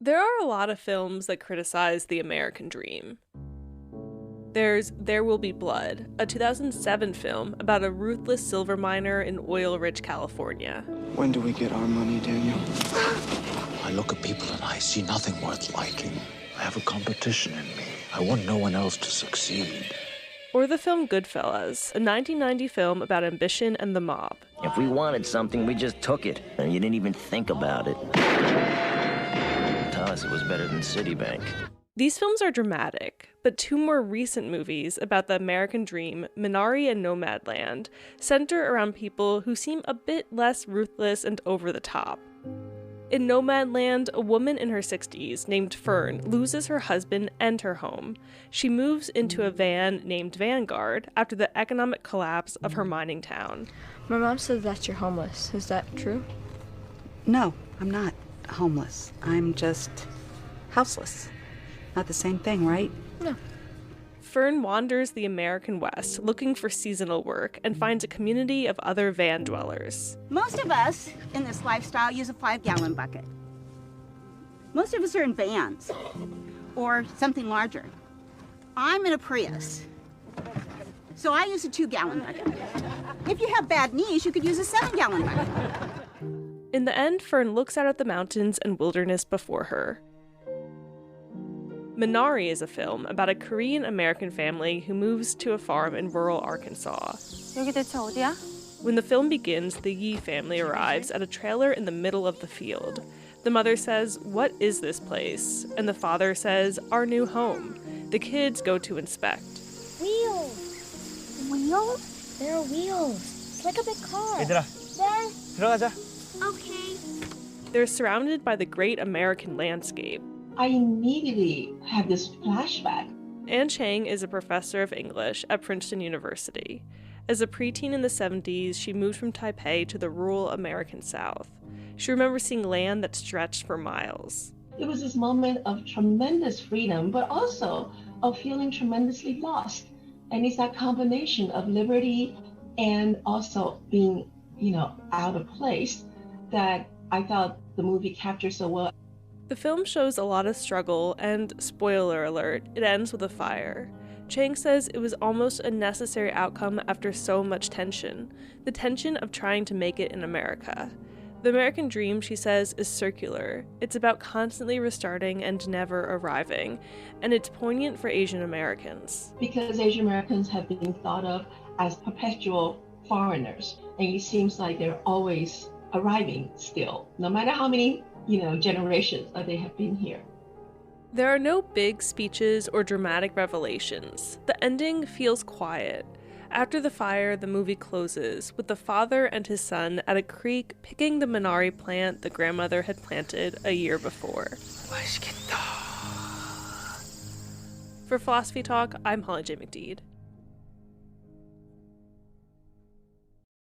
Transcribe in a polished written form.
There are a lot of films that criticize the American dream. There's There Will Be Blood, a 2007 film about a ruthless silver miner in oil-rich California. When do we get our money, Daniel? I look at people and I see nothing worth liking. I have a competition in me. I want no one else to succeed. Or the film Goodfellas, a 1990 film about ambition and the mob. If we wanted something, we just took it, and you didn't even think about it. To us, it was better than Citibank. These films are dramatic, but two more recent movies about the American dream, Minari and Nomad, center around people who seem a bit less ruthless and over the top. In Nomad, a woman in her 60s named Fern loses her husband and her home. She moves into a van named Vanguard after the economic collapse of her mining town. My mom says that you're homeless. Is that true? No, I'm not homeless. I'm just houseless. Not the same thing, right? No. Fern wanders the American West looking for seasonal work and finds a community of other van dwellers. Most of us in this lifestyle use a 5-gallon bucket. Most of us are in vans or something larger. I'm in a Prius, so I use a 2-gallon bucket. If you have bad knees, you could use a 7-gallon bucket. In the end, Fern looks out at the mountains and wilderness before her. Minari is a film about a Korean-American family who moves to a farm in rural Arkansas. 여기 대체 어디야? When the film begins, the Yi family arrives at a trailer in the middle of the field. The mother says, "What is this place?" And the father says, "Our new home." The kids go to inspect. Wheels. Wheels? There are wheels. It's like a big car. 얘들아, 네. 들어가자. Okay. They're surrounded by the great American landscape. I immediately had this flashback. Anne Chang is a professor of English at Princeton University. As a preteen in the 70s, she moved from Taipei to the rural American South. She remembers seeing land that stretched for miles. It was this moment of tremendous freedom, but also of feeling tremendously lost. And it's that combination of liberty and also being, out of place that I thought the movie captured so well. The film shows a lot of struggle, and spoiler alert, it ends with a fire. Chang says it was almost a necessary outcome after so much tension, the tension of trying to make it in America. The American dream, she says, is circular. It's about constantly restarting and never arriving, and it's poignant for Asian Americans. Because Asian Americans have been thought of as perpetual foreigners, and it seems like they're always arriving still, no matter how many generations that they have been here. There are no big speeches or dramatic revelations. The ending feels quiet. After the fire, the movie closes with the father and his son at a creek picking the Minari plant the grandmother had planted a year before. 맛있겠다. For Philosophy Talk, I'm Holly J. McDeed.